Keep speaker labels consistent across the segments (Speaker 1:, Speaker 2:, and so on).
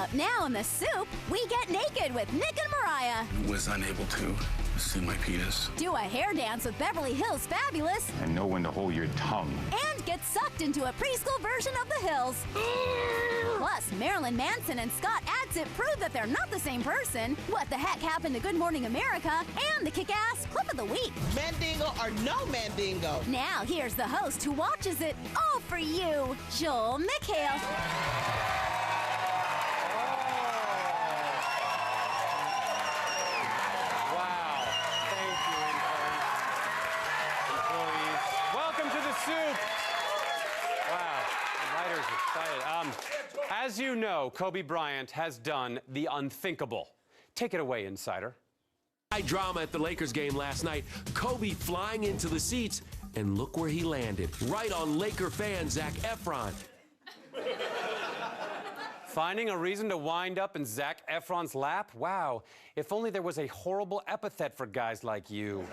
Speaker 1: But now in the soup, we get naked with Nick and Mariah.
Speaker 2: Was unable to see my penis.
Speaker 1: Do a hair dance with Beverly Hills Fabulous.
Speaker 3: And know when to hold your tongue.
Speaker 1: And get sucked into a preschool version of The Hills. Plus, Marilyn Manson and Scott Adsit prove that they're not the same person. What the heck happened to Good Morning America? And the kick-ass clip of the week.
Speaker 4: Mandingo or no Mandingo?
Speaker 1: Now, here's the host who watches it all for you, Joel McHale.
Speaker 5: As you know, Kobe Bryant has done the unthinkable. Take it away, Insider.
Speaker 6: High drama at the Lakers game last night. Kobe flying into the seats, and look where he landed. Right on Laker fan Zac Efron.
Speaker 5: Finding a reason to wind up in Zac Efron's lap? Wow, if only there was a horrible epithet for guys like you.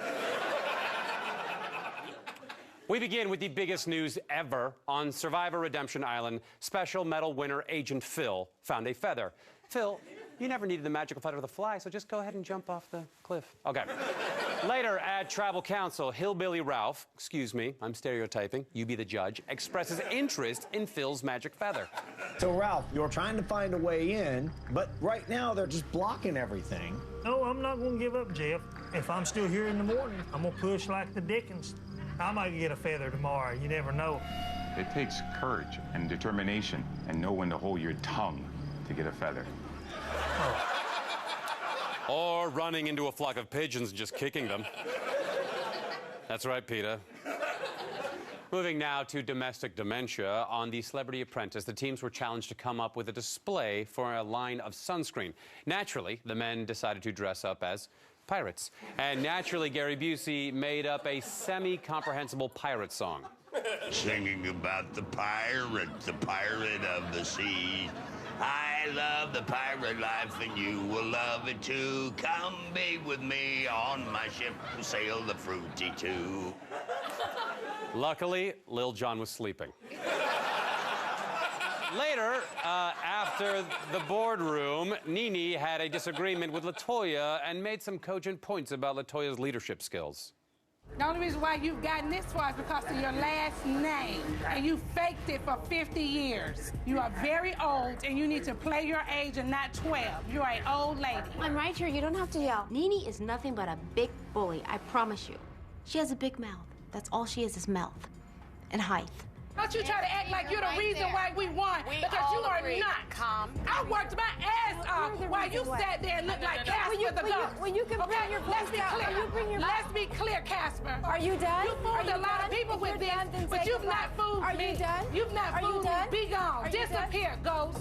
Speaker 5: We begin with the biggest news ever. On Survivor Redemption Island, special medal winner Agent Phil found a feather. Phil, you never needed the magical feather to fly, so just go ahead and jump off the cliff. Okay. Later at Tribal Council, Hillbilly Ralph, excuse me, I'm stereotyping, you be the judge, expresses interest in Phil's magic feather.
Speaker 7: So, Ralph, you're trying to find a way in, but right now they're just blocking everything.
Speaker 8: No, I'm not going to give up, Jeff. If I'm still here in the morning, I'm going to push like the Dickens. I might get a feather tomorrow. You never know.
Speaker 3: It takes courage and determination and know when to hold your tongue to get a feather.
Speaker 5: Or running into a flock of pigeons and just kicking them. That's right, Peta. Moving now to domestic dementia. On the Celebrity Apprentice, the teams were challenged to come up with a display for a line of sunscreen. Naturally, the men decided to dress up as pirates. And naturally, Gary Busey made up a semi-comprehensible pirate song.
Speaker 9: Singing about the pirate of the sea. I love the pirate life and you will love it too. Come be with me on my ship and sail the fruity too.
Speaker 5: Luckily, Lil Jon was sleeping. Later, after the boardroom, Nene had a disagreement with LaToya and made some cogent points about LaToya's leadership skills.
Speaker 10: The only reason why you've gotten this far is because of your last name. And you faked it for 50 years. You are very old, and you need to play your age and not 12. You're an old lady.
Speaker 11: I'm right here. You don't have to yell. Nene is nothing but a big bully, I promise you. She has a big mouth. That's all she is mouth and height.
Speaker 10: Don't you try to act like you're the reason why we won, because you are not.
Speaker 12: Calm.
Speaker 10: I worked my ass off while you sat there and looked like Casper the ghost.
Speaker 11: When you can bring your
Speaker 10: let's be
Speaker 11: voice
Speaker 10: clear.
Speaker 11: down. You bring your
Speaker 10: Let's be clear, Casper.
Speaker 11: Are you done?
Speaker 10: You fooled a lot of people with this, but you've not fooled me.
Speaker 11: Are you done?
Speaker 10: You've not fooled me. Be gone. Disappear, ghost.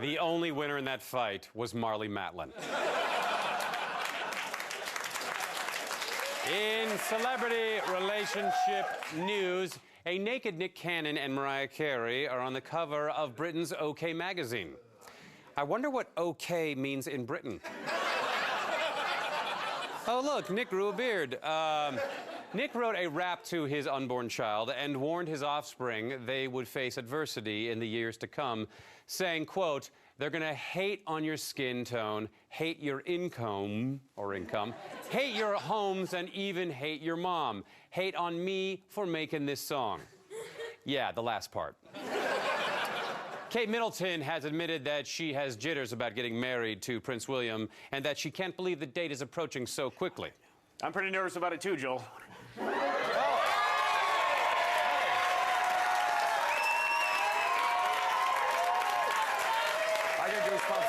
Speaker 5: The only winner in that fight was Marlee Matlin. In celebrity relationship news, a naked Nick Cannon and Mariah Carey are on the cover of Britain's OK magazine. I wonder what OK means in Britain. Oh, look, Nick grew a beard. Nick wrote a rap to his unborn child and warned his offspring they would face adversity in the years to come, saying, quote, they're gonna hate on your skin tone, hate your income, hate your homes, and even hate your mom. Hate on me for making this song. Yeah, the last part. Kate Middleton has admitted that she has jitters about getting married to Prince William and that she can't believe the date is approaching so quickly.
Speaker 13: I'm pretty nervous about it too, Joel.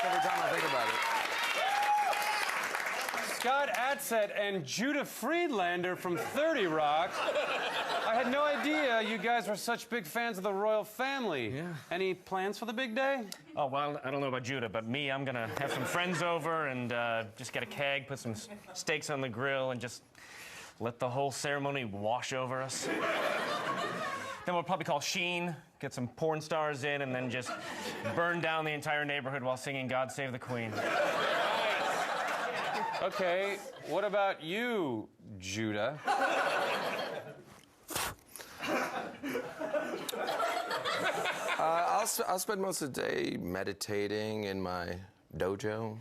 Speaker 14: Every time I think about it.
Speaker 5: Scott Adsit and Judah Friedlander from 30 Rock. I had no idea you guys were such big fans of the royal family.
Speaker 13: Yeah.
Speaker 5: Any plans for the big day?
Speaker 13: Oh, well, I don't know about Judah, but me, I'm gonna have some friends over and just get a keg, put some steaks on the grill, and just let the whole ceremony wash over us. Then we'll probably call Sheen, get some porn stars in, and then just burn down the entire neighborhood while singing God Save the Queen.
Speaker 5: Okay, what about you, Judah?
Speaker 14: I'll spend most of the day meditating in my dojo.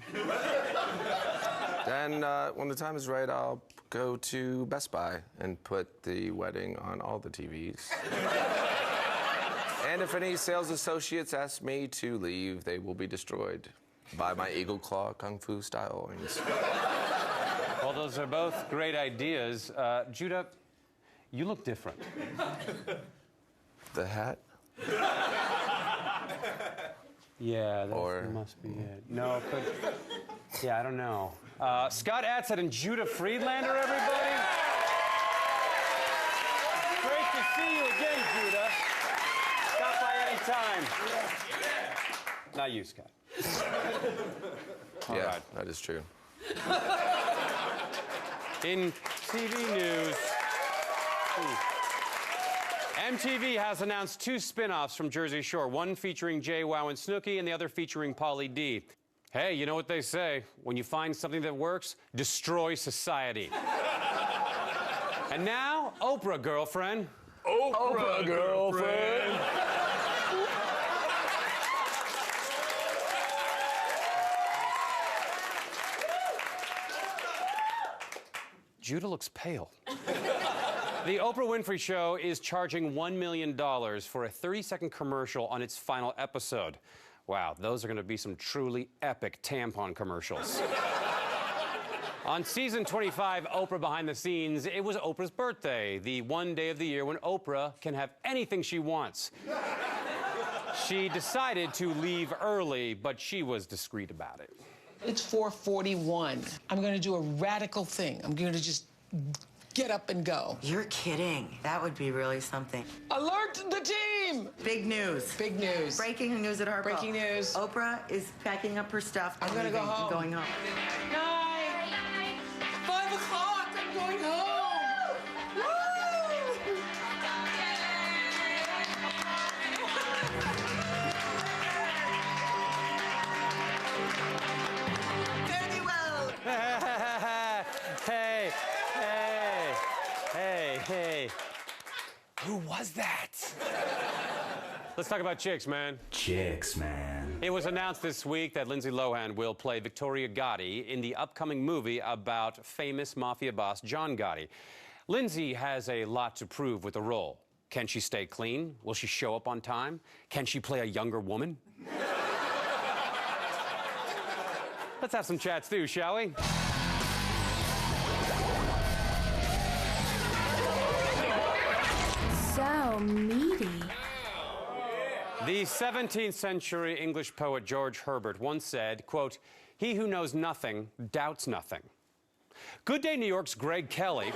Speaker 14: Then, when the time is right, I'll go to Best Buy and put the wedding on all the TVs. And if any sales associates ask me to leave, they will be destroyed by my Eagle Claw Kung Fu style wings.
Speaker 5: Well, those are both great ideas. Judah, you look different.
Speaker 14: The hat?
Speaker 5: Yeah, that must be it. No, it could... Yeah, I don't know. Scott Adsit and Judah Friedlander, everybody. Great to see you again, Judah. Stop by any time. Not you, Scott.
Speaker 14: Yeah, that is true.
Speaker 5: In TV news, MTV has announced 2 spin-offs from Jersey Shore, one featuring JWoww and Snooki and the other featuring Pauly D. Hey, you know what they say, when you find something that works, destroy society. And now, Oprah, girlfriend.
Speaker 14: Oprah, girlfriend.
Speaker 5: Judah looks pale. The Oprah Winfrey Show is charging $1 million for a 30-second commercial on its final episode. Wow, those are going to be some truly epic tampon commercials. On season 25, Oprah Behind the Scenes, it was Oprah's birthday, the one day of the year when Oprah can have anything she wants. She decided to leave early, but she was discreet about it.
Speaker 4: It's 4:41. I'm going to do a radical thing. I'm going to just get up and go.
Speaker 12: You're kidding. That would be really something.
Speaker 4: Alert the team!
Speaker 12: Big news.
Speaker 4: Big news.
Speaker 12: Breaking news at Harpo.
Speaker 4: Breaking news.
Speaker 12: Oprah is packing up her stuff.
Speaker 4: I'm going to go home.
Speaker 12: And going home.
Speaker 4: 5 o'clock. I'm going home. Woo!
Speaker 12: Very well.
Speaker 5: Hey. Who was that? Let's talk about chicks, man.
Speaker 15: Chicks, man.
Speaker 5: It was announced this week that Lindsay Lohan will play Victoria Gotti in the upcoming movie about famous mafia boss John Gotti. Lindsay has a lot to prove with the role. Can she stay clean? Will she show up on time? Can she play a younger woman? Let's have some chats too, shall we?
Speaker 11: So meaty.
Speaker 5: The 17th century English poet George Herbert once said, quote, "He who knows nothing doubts nothing." Good Day New York's Greg Kelly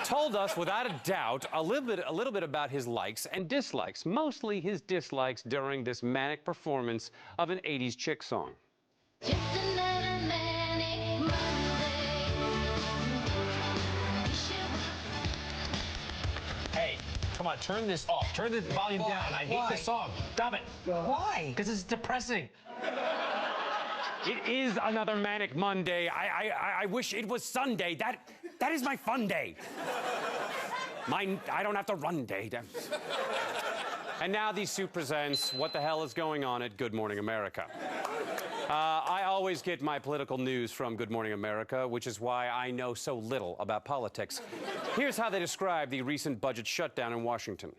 Speaker 5: told us without a doubt a little bit about his likes and dislikes, mostly his dislikes during this manic performance of an 80s chick song.
Speaker 16: Hey, come on, turn this off. Turn the volume down. I hate this song. Stop it.
Speaker 4: Why?
Speaker 16: Because it's depressing.
Speaker 5: It is another manic Monday. I wish it was Sunday. That is my fun day. I don't have to run day. And now the Soup presents What the Hell is Going On at Good Morning America. I always get my political news from Good Morning America, which is why I know so little about politics. Here's how they describe the recent budget shutdown in Washington.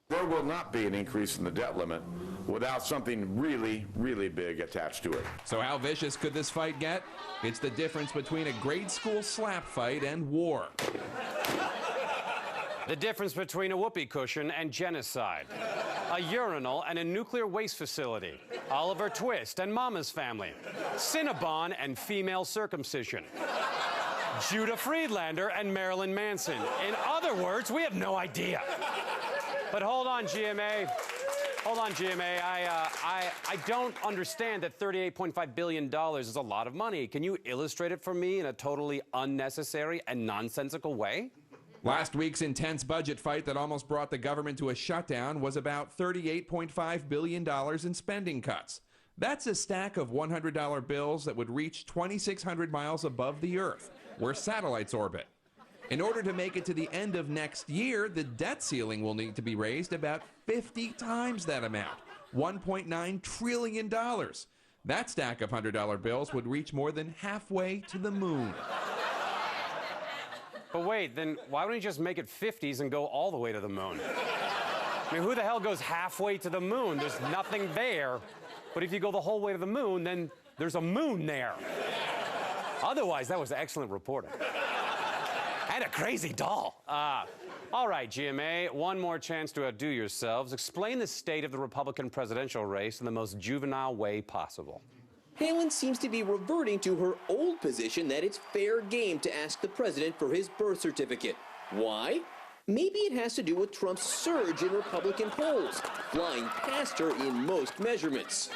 Speaker 17: There will not be an increase in the debt limit without something really, really big attached to it.
Speaker 18: So how vicious could this fight get? It's the difference between a grade school slap fight and war.
Speaker 5: The difference between a whoopee cushion and genocide. A urinal and a nuclear waste facility. Oliver Twist and Mama's Family. Cinnabon and female circumcision. Judah Friedlander and Marilyn Manson. In other words, we have no idea. But hold on, GMA. Hold on, GMA. I don't understand that $38.5 billion is a lot of money. Can you illustrate it for me in a totally unnecessary and nonsensical way?
Speaker 18: Last week's intense budget fight that almost brought the government to a shutdown was about $38.5 billion in spending cuts. That's a stack of $100 bills that would reach 2,600 miles above the Earth, where satellites orbit. In order to make it to the end of next year, the debt ceiling will need to be raised about 50 times that amount. $1.9 trillion. That stack of $100 bills would reach more than halfway to the moon.
Speaker 5: But wait, then why wouldn't you just make it 50s and go all the way to the moon? I mean, who the hell goes halfway to the moon? There's nothing there. But if you go the whole way to the moon, then there's a moon there. Otherwise, that was excellent reporting. And a crazy doll. All right, GMA, one more chance to outdo yourselves. Explain the state of the Republican presidential race in the most juvenile way possible.
Speaker 15: Palin seems to be reverting to her old position that it's fair game to ask the president for his birth certificate. Why? Maybe it has to do with Trump's surge in Republican polls, flying past her in most measurements.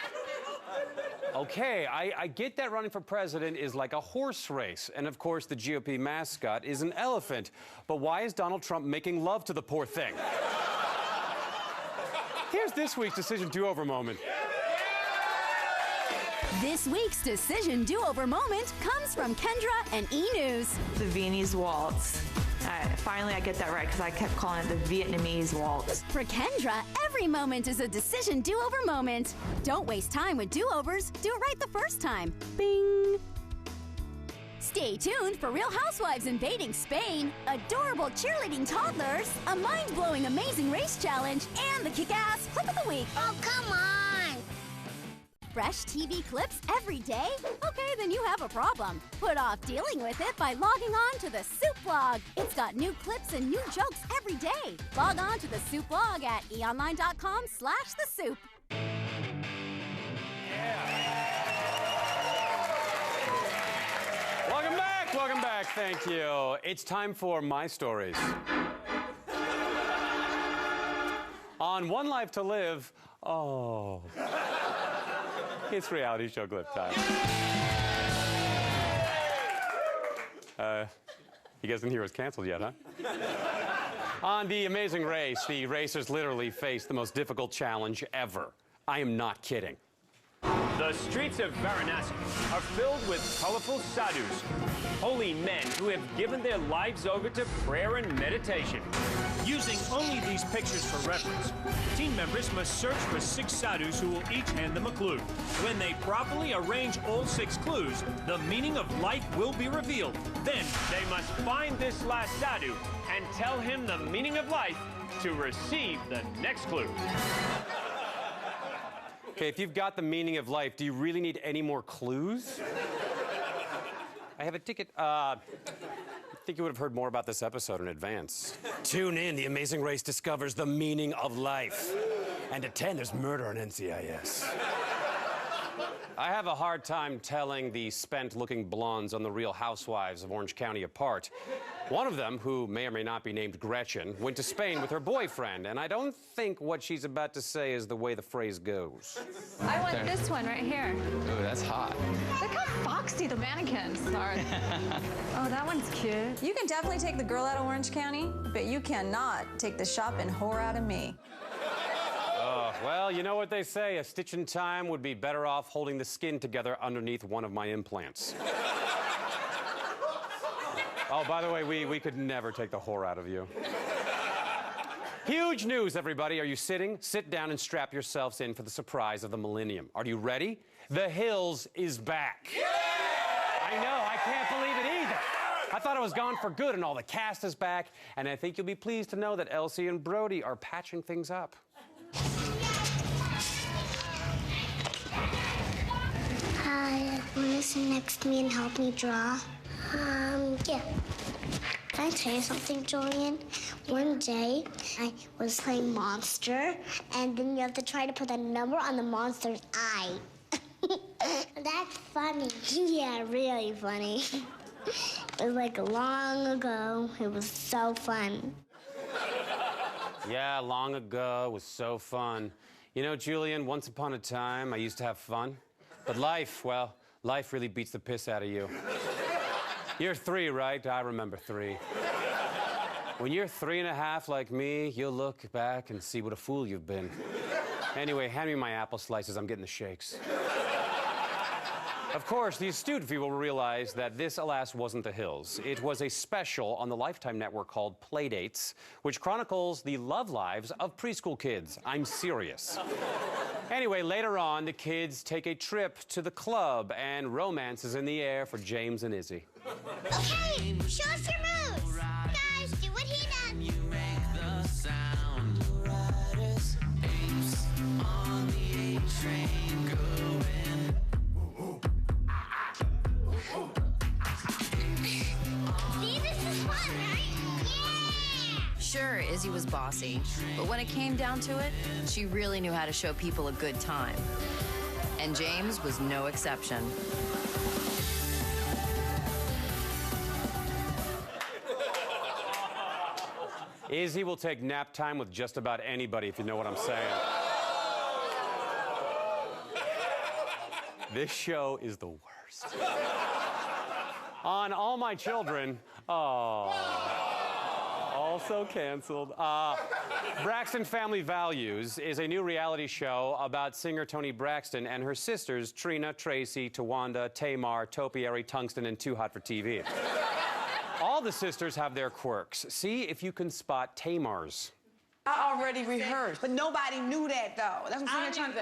Speaker 5: Okay, I get that running for president is like a horse race, and of course the GOP mascot is an elephant. But why is Donald Trump making love to the poor thing? Here's this week's Decision Do-Over moment.
Speaker 1: This week's Decision Do-Over moment comes from Kendra and E! News.
Speaker 19: The Viennese waltz. Finally, I get that right because I kept calling it the Vietnamese waltz.
Speaker 1: For Kendra, every moment is a Decision Do-Over moment. Don't waste time with do-overs. Do it right the first time. Bing! Stay tuned for Real Housewives invading Spain, adorable cheerleading toddlers, a mind-blowing Amazing Race challenge, and the kick-ass Clip of the Week.
Speaker 20: Oh, come on!
Speaker 1: Fresh TV clips every day? Okay, then you have a problem. Put off dealing with it by logging on to the Soup blog. It's got new clips and new jokes every day. Log on to the Soup blog at eonline.com/thesoup.
Speaker 5: Welcome back, thank you. It's time for My Stories. On One Life to Live, it's reality show clip time. You guys didn't hear it was canceled yet, huh? On The Amazing Race, the racers literally faced the most difficult challenge ever. I am not kidding.
Speaker 21: The streets of Varanasi are filled with colorful sadhus, holy men who have given their lives over to prayer and meditation.
Speaker 22: Using only these pictures for reference, team members must search for 6 sadhus who will each hand them a clue. When they properly arrange all 6 clues, the meaning of life will be revealed.
Speaker 21: Then they must find this last sadhu and tell him the meaning of life to receive the next clue.
Speaker 5: Okay, if you've got the meaning of life, do you really need any more clues? I have a ticket. I think you would have heard more about this episode in advance. Tune in. The Amazing Race discovers the meaning of life. And at 10, there's murder on NCIS. I have a hard time telling the spent-looking blondes on the Real Housewives of Orange County apart. One of them, who may or may not be named Gretchen, went to Spain with her boyfriend, and I don't think what she's about to say is the way the phrase goes.
Speaker 23: I want this one right here.
Speaker 14: Ooh, that's hot.
Speaker 23: Look how foxy the mannequins are. Oh, that one's cute.
Speaker 24: You can definitely take the girl out of Orange County, but you cannot take the shopping whore out of me.
Speaker 5: Well, you know what they say, a stitch in time would be better off holding the skin together underneath one of my implants. Oh, by the way, we could never take the whore out of you. Huge news, everybody. Are you sitting? Sit down and strap yourselves in for the surprise of the millennium. Are you ready? The Hills is back. Yeah! I know, I can't believe it either. I thought it was gone for good, and all the cast is back, and I think you'll be pleased to know that Elsie and Brody are patching things up.
Speaker 20: Hi, want to sit next to me and help me draw? Yeah. Can I tell you something, Julian? One day, I was playing Monster, and then you have to try to put a number on the monster's eye. That's funny. Yeah, really funny. It was like long ago. It was so fun.
Speaker 5: Yeah, long ago. It was so fun. You know, Julian, once upon a time, I used to have fun. But life, well, life really beats the piss out of you. You're 3, right? I remember 3. When you're 3.5 like me, you'll look back and see what a fool you've been. Anyway, hand me my apple slices. I'm getting the shakes. Of course, the astute viewer will realize that this, alas, wasn't The Hills. It was a special on the Lifetime network called Playdates, which chronicles the love lives of preschool kids. I'm serious. Anyway, later on, the kids take a trip to the club, and romance is in the air for James and Izzy.
Speaker 20: Okay, show us your moves. Guys, do what he does. You make the sound. Riders, apes on the A-train going. See, this is fun, right? Yeah!
Speaker 2: Sure, Izzy was bossy, but when it came down to it, she really knew how to show people a good time. And James was no exception.
Speaker 5: Izzy will take nap time with just about anybody, if you know what I'm saying. This show is the worst. On All My Children, also canceled. Braxton Family Values is a new reality show about singer Toni Braxton and her sisters Trina, Tracy, Tawanda, Tamar, Topiary, Tungsten, and Too Hot for TV. All the sisters have their quirks. See if you can spot Tamar's.
Speaker 6: I already rehearsed, but nobody knew that, though. That's what I'm saying.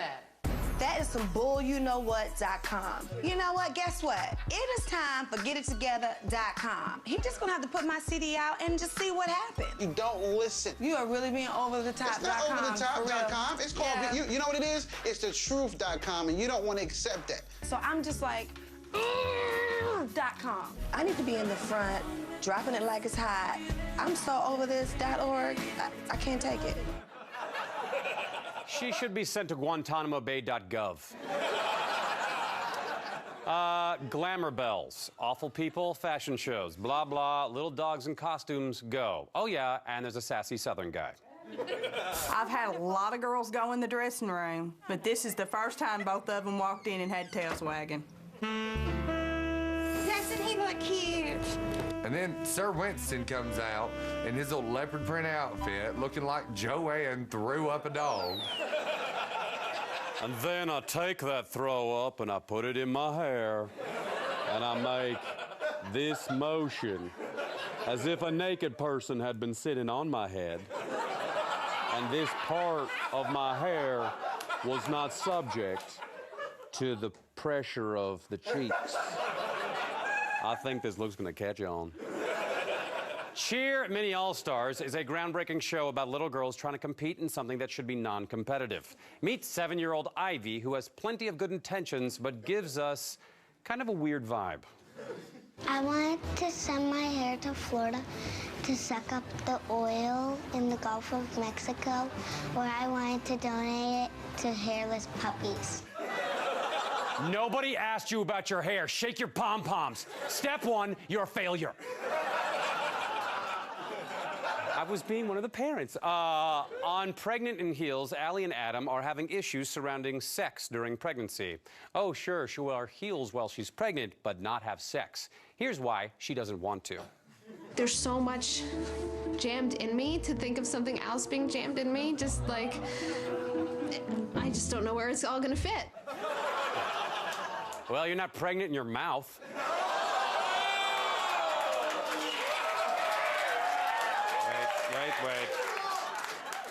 Speaker 6: That is some bullyouKnowWhat.com. You know what? Guess what? It is time for GetItTogether.com. He just gonna have to put my CD out and just see what happens.
Speaker 7: You don't listen.
Speaker 6: You are really being over the top.
Speaker 7: It's not over the top.com. It's called, you know what it is? It's the truth.com, and you don't want to accept that.
Speaker 6: So I'm just like, .com. I need to be in the front, dropping it like it's hot. I'm so over this .org. I can't take it.
Speaker 5: She should be sent to GuantanamoBay.gov. Glamour bells, awful people, fashion shows, blah, blah, little dogs in costumes, go. Oh, yeah, and there's a sassy Southern guy.
Speaker 8: I've had a lot of girls go in the dressing room, but this is the first time both of them walked in and had tails wagging.
Speaker 6: Doesn't he look cute?
Speaker 25: And then Sir Winston comes out in his little leopard print outfit, looking like Joanne threw up a dog.
Speaker 5: And then I take that throw up and I put it in my hair, and I make this motion as if a naked person had been sitting on my head, and this part of my hair was not subject to the pressure of the cheeks. I think this look's gonna catch on. Cheer Mini All-Stars is a groundbreaking show about little girls trying to compete in something that should be non-competitive. Meet 7-year-old Ivy, who has plenty of good intentions, but gives us kind of a weird vibe.
Speaker 20: I wanted to send my hair to Florida to suck up the oil in the Gulf of Mexico, or I wanted to donate it to hairless puppies.
Speaker 5: Nobody asked you about your hair. Shake your pom-poms. Step 1, you're a failure. I was being one of the parents. On Pregnant in Heels, Allie and Adam are having issues surrounding sex during pregnancy. Oh, sure, she'll wear heels while she's pregnant, but not have sex. Here's why she doesn't want to.
Speaker 26: There's so much jammed in me to think of something else being jammed in me. Just like, I just don't know where it's all gonna fit.
Speaker 5: Well, you're not pregnant in your mouth. Wait.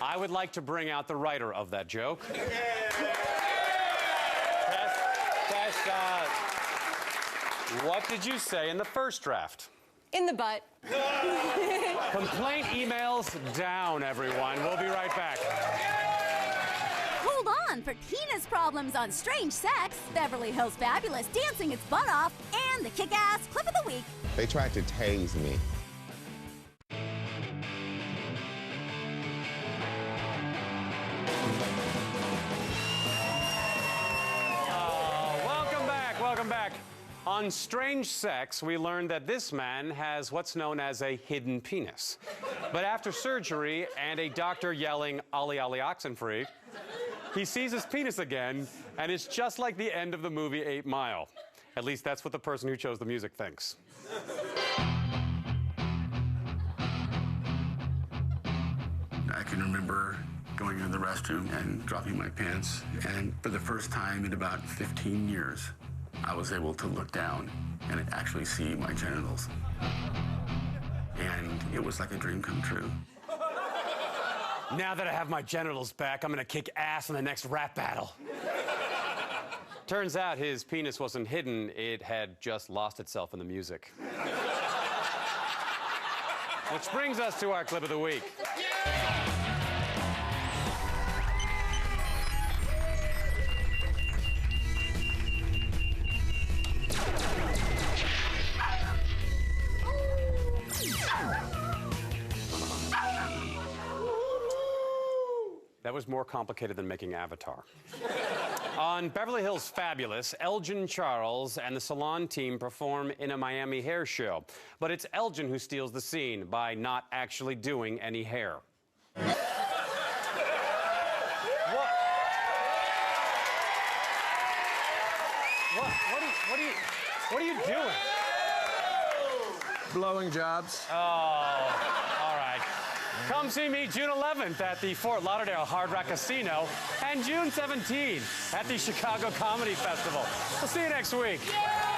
Speaker 5: I would like to bring out the writer of that joke. Tess, what did you say in the first draft?
Speaker 24: In the butt.
Speaker 5: Complaint emails down, everyone. We'll be right back.
Speaker 1: Hold on for Tina's problems on Strange Sex, Beverly Hills Fabulous dancing its butt off, and the kick-ass clip of the week.
Speaker 27: They tried to tase me.
Speaker 5: Welcome back. On Strange Sex, we learned that this man has what's known as a hidden penis. But after surgery and a doctor yelling, "Ollie, Ollie, Oxenfree," he sees his penis again, and it's just like the end of the movie 8 Mile. At least that's what the person who chose the music thinks.
Speaker 28: I can remember going into the restroom and dropping my pants, and for the first time in about 15 years, I was able to look down and actually see my genitals. And it was like a dream come true.
Speaker 5: Now that I have my genitals back, I'm gonna kick ass in the next rap battle. Turns out his penis wasn't hidden, it had just lost itself in the music. Which brings us to our clip of the week. That was more complicated than making Avatar. On Beverly Hills Fabulous, Elgin Charles and the salon team perform in a Miami hair show. But it's Elgin who steals the scene by not actually doing any hair. What are you doing?
Speaker 3: Blowing jobs.
Speaker 5: Oh, all right. Come see me June 11th at the Fort Lauderdale Hard Rock Casino and June 17th at the Chicago Comedy Festival. We'll see you next week. Yeah!